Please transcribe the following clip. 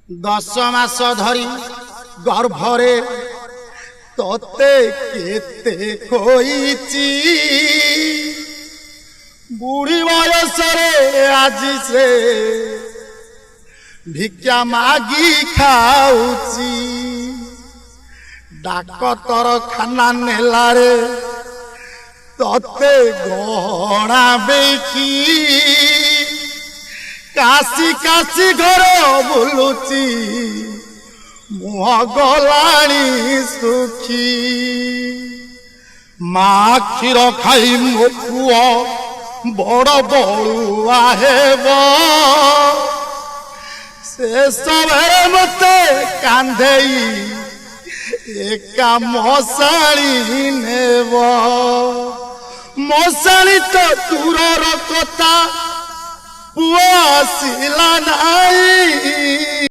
10 मास धरी गर्भरे तोते केते खोईची बुढ़ी बयसरे आज से भिक्षा मागी खाऊची डाक्तर खाना नेलारे तोते गहना बेकी काशी काशी घर बुलुची मुह गलाणी सुखी माँ क्षीर खाई मो पुआ बड़ बड़ुआ हेब से सबरे मते कांधेई एका मशाणी नेब मशाणी तो दूरर कथा पुआ सिला नाई।